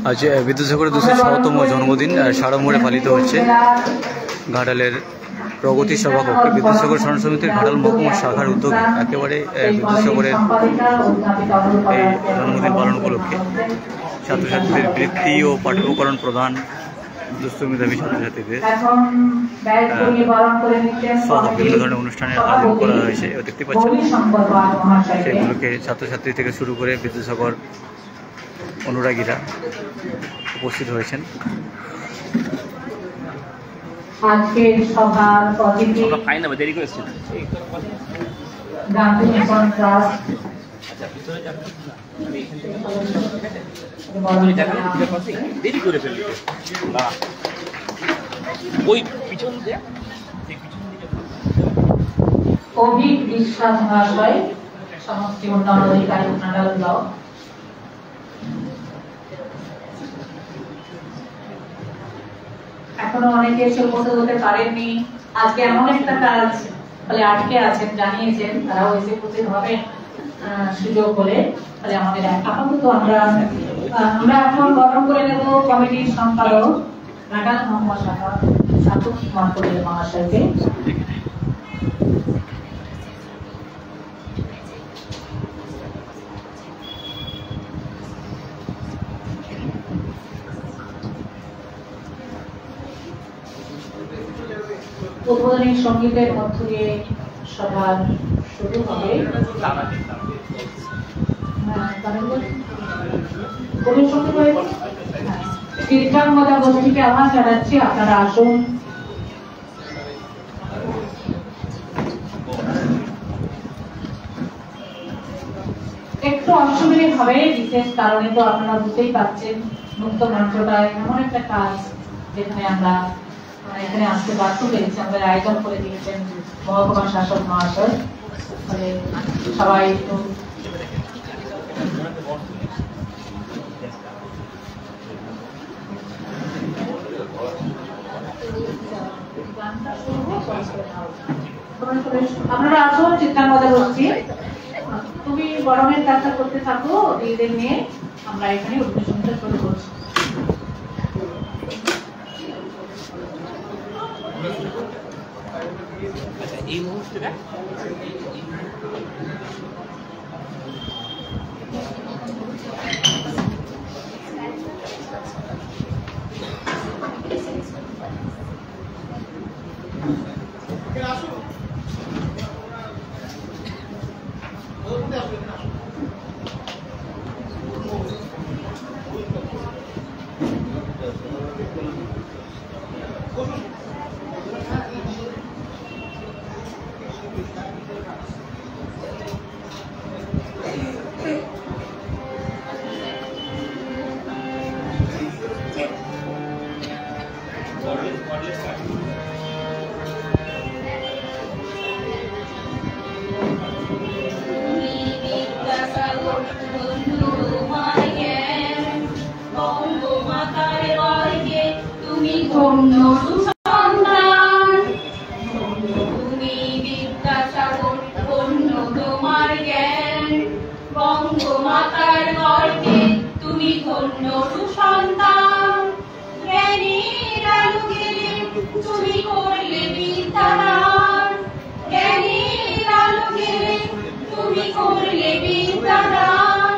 আজ বিদ্যাসাগরের 206তম জন্মদিন সাড়ম্বরে পালিত হচ্ছে ঘাটালের প্রগতি সভাকক্ষে। বিদ্যাসাগর স্মরণ সমিতির ঘাটাল মহকুমা শাখার উদ্যোগে একেবারে বিদ্যাসাগরের এই জন্মদিন পালন উপলক্ষে ছাত্রছাত্রীদের বৃত্তি ও পাঠ্যোপকরণ প্রদান, দুস্থ মেধাবী ছাত্রছাত্রীদের সহ বিভিন্ন ধরনের অনুষ্ঠানের আয়োজন করা হয়েছে। দেখতে পাচ্ছেন সেগুলোকে ছাত্রছাত্রী থেকে শুরু করে বিদ্যাসাগর অনুরাগীরা উপস্থিত হয়েছেন। আজকের সভার অতিথি গান্ধী মিশন ট্রাস্ট অভিক বিশ্বাস মহাশয়, সমষ্টি উন্নয়ন অধিকারী ঘাটাল ব্লক। এখনো অনেকে এসে উপস্থিত হতে পারেননি। আজকে এমন একটা কাজ ফলে আটকে আছেন, জানিয়েছেন তারাও এসে উপস্থিত হবেন সুযোগ হলে। তাহলে আমাদের আপাতত আমরা এখন গঠন করে নেব কমিটির সম্পাদক ঘাটাল মহকুমা শাখা সাতক কুমার মহাশয়কে। উদ্বোধনী সঙ্গীতের মধ্য দিয়ে সভা শুরু হবে। চিত্রাঙ্গদা গোষ্ঠীকে আহ্বান জানাচ্ছি, আপনারা আসুন। একটু অসুবিধে হবে, বিশেষ কারণে তো আপনারা বুঝতেই পারছেন মুক্ত মঞ্চটা এমন একটা কাজ যেখানে আমরা এখানে আসতে বাধ্য হয়েছি। আমাদের আয়োজন করে দিয়েছেন মহকুমা শাসক মহাশয়। ফলে সবাই একটু আপনারা আসুন। চিত্রাঙ্গদা গোষ্ঠী, তুমি গরমের কাজটা করতে থাকো, এদের নিয়ে আমরা এখানে অনুষ্ঠানটা শুরু করছি। এই মুহূর্তে বঙ্গমাতার গর্ভে তুমি ধন্য সুসন্তান। জ্ঞানীর আলোকে তুমি করলে বিদ্যাদান, জ্ঞানীর আলোকে তুমি করলে বিদ্যাদান।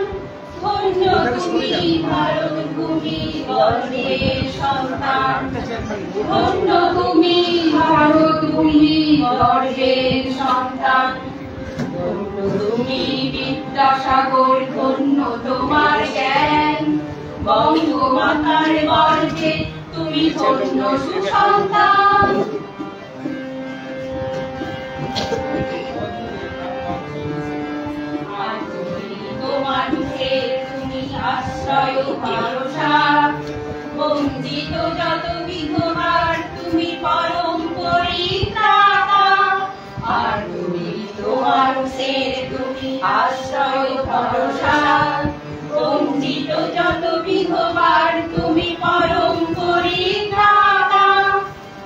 ধন্য তুমি ভারত ভূমি গর্ভের সন্তান, ধন্য তুমি ভারত ভূমি গর্ভের সন্তান। তুমি বিদ্যাসাগর, ধন্য তোমার জ্ঞান। বঙ্গমাতার গর্ভে তুমি ধন্য সুসন্তান। তোমার মুখে তুমি আশ্রয় ভরসা, বঞ্চিত যত বিধবার তুমি পরম পরিত্রাতা। আর তুমি তোমার মুখে তুমি আশ্রয় ভরসা, বঞ্চিত যত বিধবার তুমি পরম পরিত্রাতা।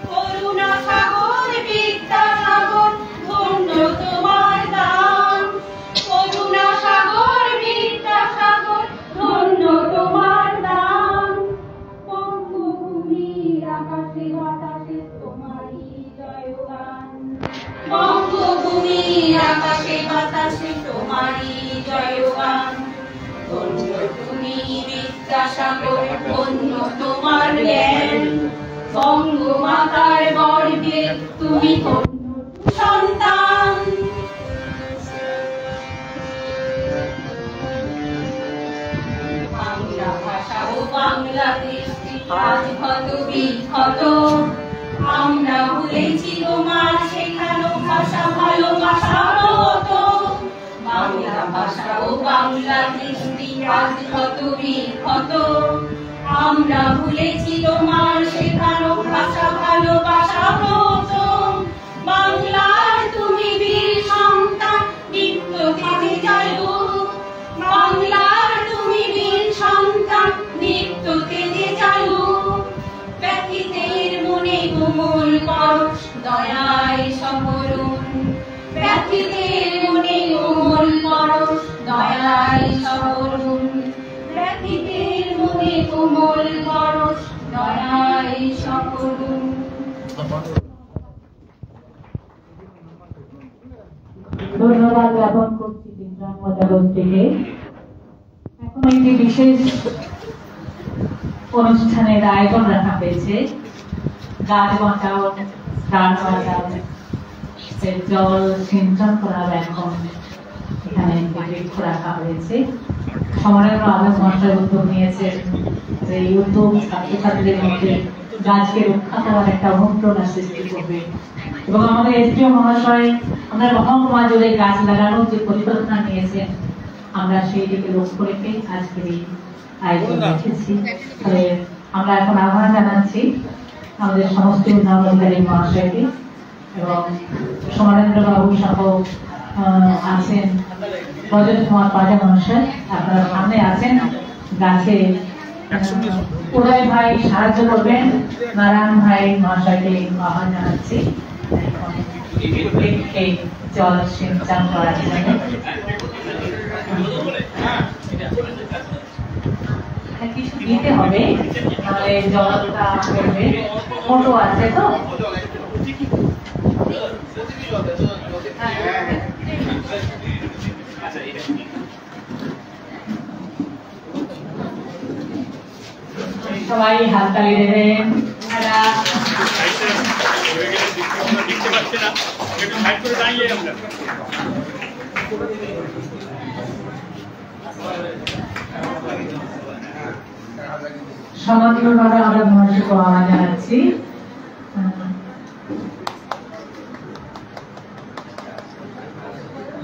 করুণা সাগর বিদ্যাসাগর, ধন্য তোমার দান। করুণা সাগর বিদ্যাসাগর, আকাশে বাতাসে তোমারই জয়গান। ধন্য তুমি বিদ্যাসাগর, ধন্য তোমার জ্ঞান। বঙ্গমাতার গর্বে তুমি ধন্য সন্তান। বাংলা ভাষা ও বাংলা কৃষ্টি আজ ক্ষত বিক্ষত। আমরা ভুলেছি তোমার শেখানো ভাষা ভালোবাসার মতো। বাংলা ভাষা ও বাংলা কৃষ্টি আজ ক্ষত বিক্ষত। আমরা ভুলেছি তোমার শেখানো ভাষা ভালোবাসার মতো। বাংলার তুমি বীর সন্তান, দীপ্ত তেজে চালু। বাংলার তুমি বীর সন্তান, দীপ্ত তেজে চালু। ব্যথিতের মনে কোমল পরশ, দয়ায় সহরণ। ব্যথিতের মনে কোমল পরশ, দয়ায় সহরণ। ব্যথিতের মনে কোমল পরশ, দয়ায় সহরণ। ধন্যবাদ জ্ঞাপন করছি বিজ্ঞান গোষ্ঠীকে। এখন একটি বিশেষ অনুষ্ঠানের আয়োজন রাখা হয়েছে। গাছ বাঁচাও, প্রাণ বাঁচাও, জল সিঞ্চন করার এখন এখানে বৃক্ষ রাখা হয়েছে। সমাজের আলোক মহাশয় উদ্যোগ নিয়েছেন যে এই উদ্যোগ ছাত্রছাত্রীদের মধ্যে গাছকে রক্ষা করার একটা অনুপ্রেরণা সৃষ্টি করবে। এবং আমাদের এসডিও মহাশয় আমরা মহকুমা জুড়ে গাছ লাগানোর যে পরিকল্পনা নিয়েছেন, আমরা সেই দিকে লক্ষ্য রেখে আজকের এই আয়োজন রেখেছি। আমরা এখন আহ্বান জানাচ্ছি আমাদের সমস্ত উন্নয়ন অধিকারী মহাশয়কে এবং সমারেন্দ্র বাবু সহ আছেন রজত কুমার পাজা মহাশয়, আপনারা সামনে আছেন। গাছে উদয় ভাই সাহায্য করবেন। নারায়ণ ভাই মহাশয়কে আহ্বান জানাচ্ছি জল সিঞ্চন করার জন্য। কিছু দিতে হবে, তাহলে জলটা করবে। ফটো আছে তো? সবাই হাততালি দেবেন। সমাজীভাবে আমরা মহাশয়কে আহ্বান জানাচ্ছি।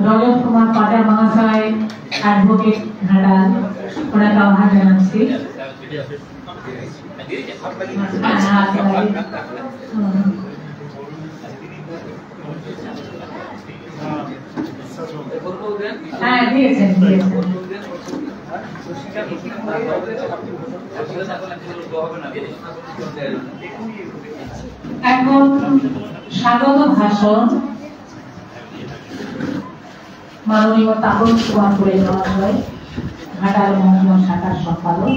রজত কুমার পাটা মহাশয়, অ্যাডভোকেট ঘাটাল, ওনাকে আহ্বান জানাচ্ছি। হ্যাঁ দিয়েছেন দিয়েছেন। এখন স্বাগত ভাষণ মাননীয় তাপস কুমার মহাশয়, ঘাটাল মহকুমা শাখার সম্পাদক।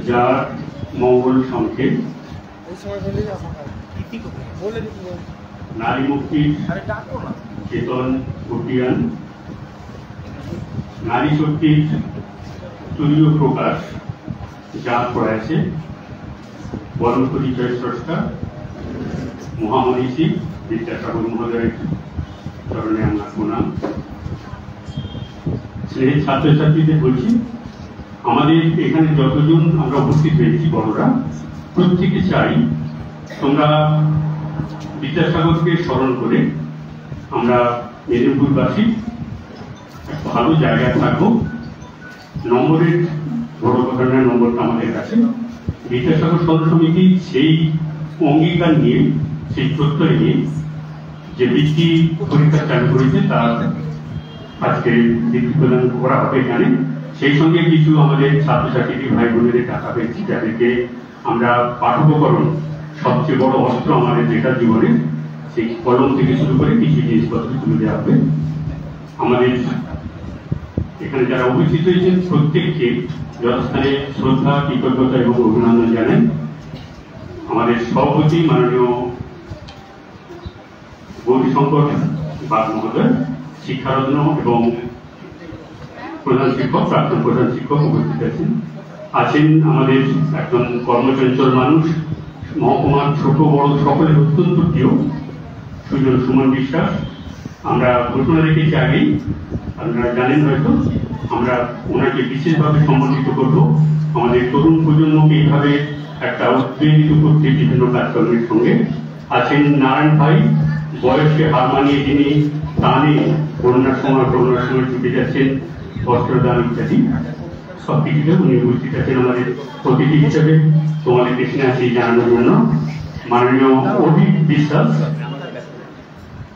যার মঙ্গল সংকেত, নারী মুক্তির চেতন ঘটিয়ান, নারী শক্তির তুরীয় প্রকাশ যা করেছে বরণ পরিচয় স্রষ্টা মহামনীষী বিদ্যাসাগর মহোদয়ের চরণে আমরা প্রণাম। স্নেহের ছাত্রছাত্রীদের বলছি, আমাদের এখানে যতজন আমরা উপস্থিত হয়েছি বড়রা, প্রত্যেকে চাই তোমরা বিদ্যাসাগরকে স্মরণ করে আমরা মেদিনীপুরবাসী ভালো জায়গায় থাকবো। নম্বরের বড় কথা নয়, নম্বরটা আমাদের কাছে। বিদ্যাসাগর সদস্য সমিতি সেই অঙ্গীকার নিয়ে, সেই প্রত্যয় নিয়ে যে বৃত্তি পরীক্ষা চালু করেছে তার আজকে বৃত্তি প্রদান করা হবে এখানে। সেই সঙ্গে কিছু আমাদের ছাত্রছাত্রী ভাই বোনেদের টাকা পেয়েছি, যাদেরকে আমরা পাঠোপকরণ, সবচেয়ে বড় অস্ত্র আমাদের যেটা জীবনে, সেই কলম থেকে শুরু করে কিছু জিনিসপত্র তুলে দেওয়া হবে। আমাদের এখানে যারা উপস্থিত হয়েছেন প্রত্যেককে যথাস্থানে শ্রদ্ধা, কৃতজ্ঞতা এবং অভিনন্দন জানাই। আমাদের সভাপতি মাননীয় গৌরীশঙ্কর বাগ মহোদয়, শিক্ষারত্ন এবং প্রধান শিক্ষক, প্রাক্তন প্রধান শিক্ষক উপস্থিত আছেন। আমাদের একজন কর্মচঞ্চল মানুষ, মহকুমার ছোট বড় সকলের অত্যন্ত প্রিয় সুজন সুমন বিশ্বাস। আমরা ঘোষণা রেখেছি আগেই, আপনারা জানেন হয়তো, আমরা ওনাকে বিশেষভাবে সম্মানিত করব। আমাদের তরুণ প্রজন্মকে এইভাবে একটা উদ্বেলিত করতে বিভিন্ন কাজকর্মের সঙ্গে আছেন নারায়ণ ভাই, বয়সকে হার মানিয়ে যিনি টানে করোনার সময় ছুটে যাচ্ছেন বস্ত্রদান ইত্যাদি সব কিছুতে উনি উপস্থিত আছেন আমাদের অতিথি হিসেবে। তোমাদের পেছনে আছি জানানোর জন্য মাননীয় অভিক বিশ্বাস,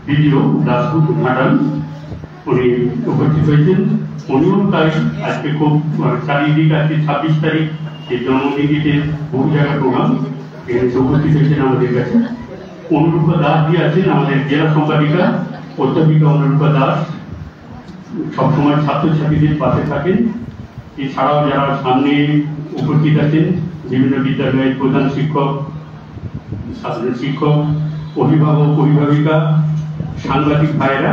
বিডিও দাসপুর ঘাটাল, উনি উপস্থিত হয়েছেন। উনিও তাই আজকে খুব চারিদিকে আজকে 26 তারিখ এই জন্মদিনটিতে বহু জায়গায় প্রোগ্রাম, এখানে উপস্থিত হয়েছেন আমাদের কাছে। অনুরূপা দাস দিয়ে আছেন আমাদের জেলা সম্পাদিকা, অধ্যাপিকা অনুরূপা দাস, সবসময় ছাত্রছাত্রীদের পাশে থাকেন। এছাড়াও যারা সামনে উপস্থিত আছেন বিভিন্ন বিদ্যালয়ের প্রধান শিক্ষক, সাধারণ শিক্ষক, অভিভাবক, অভিভাবিকা, সাংবাদিক ভাইয়েরা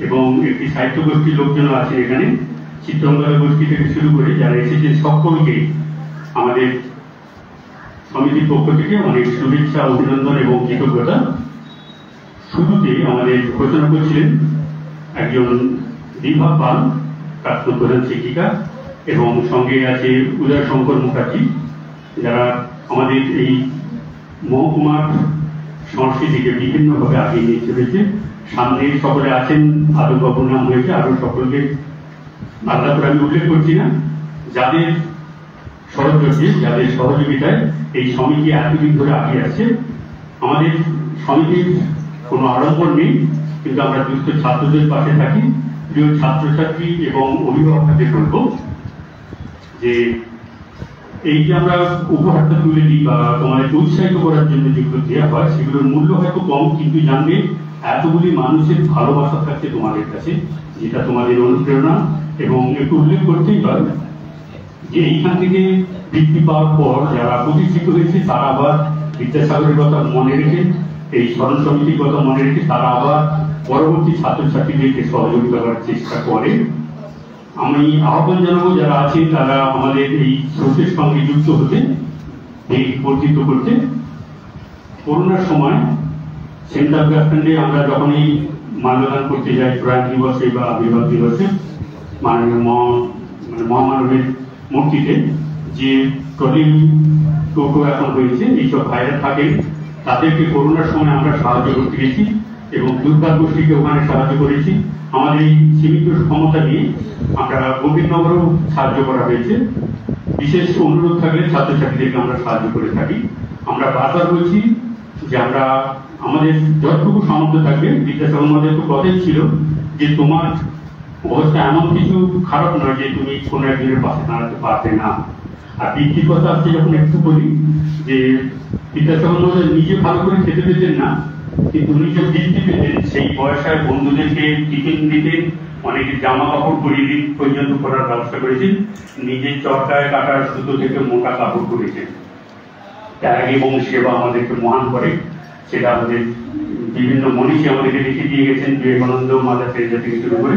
এবং একটি সাহিত্য গোষ্ঠীর লোকজন আছেন এখানে, চিত্রঙ্গলা গোষ্ঠী থেকে শুরু করে যারা এসেছেন সকলকে আমাদের সমিতির পক্ষ থেকে অনেক শুভেচ্ছা, অভিনন্দন এবং কৃতজ্ঞতা। শুরুতে আমাদের ঘোষণা করছিলেন একজন দীপা পাল, প্রাক্তন প্রধান শিক্ষিকা, এবং সঙ্গে আছে উদয় শঙ্কর মুখার্জি, যারা আমাদের এই মহকুমার সংস্কৃতিকে বিভিন্নভাবে আগিয়ে নিয়ে চলেছে। সামনে সকলে আছেন, আদমবাবুর নাম হয়েছে, আরো সকলকে আলাদা করে আমি উল্লেখ করছি না। যাদের সহযোগী, যাদের সহযোগিতায় এই সমিতি এতদিন ধরে আগিয়ে আছে। আমাদের সমিতির কোনো আড়ম্বর নেই, কিন্তু আমরা দুস্থ ছাত্রদের পাশে থাকি। প্রিয় ছাত্রছাত্রী এবং অভিভাবকদের বলবো যে এই যে আমরা উপহারটা তুলে দিই বা তোমাদেরকে উৎসাহিত করার জন্য যেগুলো দেওয়া হয় সেগুলোর মূল্য হয়তো কম, কিন্তু জানবে এতগুলি মানুষের ভালোবাসা থাকছে তোমাদের কাছে, যেটা তোমাদের অনুপ্রেরণা। এবং একটু উল্লেখ করতেই হয় যে এইখান থেকে বৃত্তি পাওয়ার পর যারা প্রতিষ্ঠিত হয়েছে তারা আবার বিদ্যাসাগরের কথা মনে রেখে, এই স্মরণ সমিতির কথা মনে রেখে তারা আবার পরবর্তী ছাত্রছাত্রীদেরকে সহযোগিতা করার চেষ্টা করে। আমি আহ্বান জানাবো যারা আছেন তারা আমাদের এই স্রোতের সঙ্গে যুক্ত হতে, এই বর্ধিত করতে। করোনার সময় সেন্ট্রাল বাসস্ট্যান্ডে আমরা যখনই মাল্যদান করতে যাই প্রয়াণ দিবসে বা আবির্ভাব দিবসে, মহামানবের মূর্তিতে যে ট্রলি টোটো এখন হয়েছে, এইসব ভাইরা থাকেন, তাদেরকে করোনার সময় আমরা সাহায্য করতে গেছি এবং দুর্গা গোষ্ঠীকে ওখানে সাহায্য করেছি। আমাদের এই সীমিত ক্ষমতা নিয়ে আমরা গোবিন্দনগরেও সাহায্য করা হয়েছে। বিশেষ অনুরোধ থাকলে ছাত্রছাত্রীদেরকে আমরা সাহায্য করে থাকি। আমরা বারবার বলছি যে আমরা আমাদের যতটুকু সামর্থ্য থাকবে, বিদ্যাসাগর মধ্যে তো কথাই ছিল যে তোমার অবস্থা এমন কিছু খারাপ নয় যে তুমি কোনো একজনের পাশে দাঁড়াতে পারবে না। আর বৃত্তির কথা আজকে যখন একটু বলি যে বিদ্যাসাগর মধ্যে নিজে ভালো করে খেতে পেতেন না, কিন্তু নিজে বৃত্তি পেতেন, সেই পয়সায় বন্ধুদেরকে টিফিন দিতেন, অনেকে জামা কাপড় পরিয়ে পর্যন্ত করার ব্যবস্থা করেছেন, নিজের চরকায় কাটার সুতো থেকে মোটা কাপড় করেছেন। ত্যাগ এবং সেবা আমাদেরকে মহান করে, সেটা আমাদের বিভিন্ন মনীষী আমাদেরকে লিখে দিয়ে গেছেন, বিবেকানন্দ, মাদার তেরেসা থেকে শুরু করে।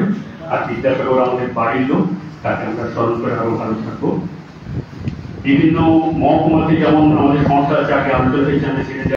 আর বিদ্যাসাগর আমাদের বাড়ির লোক, তাকে আমরা স্মরণ করে আরো ভালো থাকবো। বিভিন্ন মহকুমাতে যেমন আমাদের সংস্থা আছে, আগে আলোচনা হয়েছে,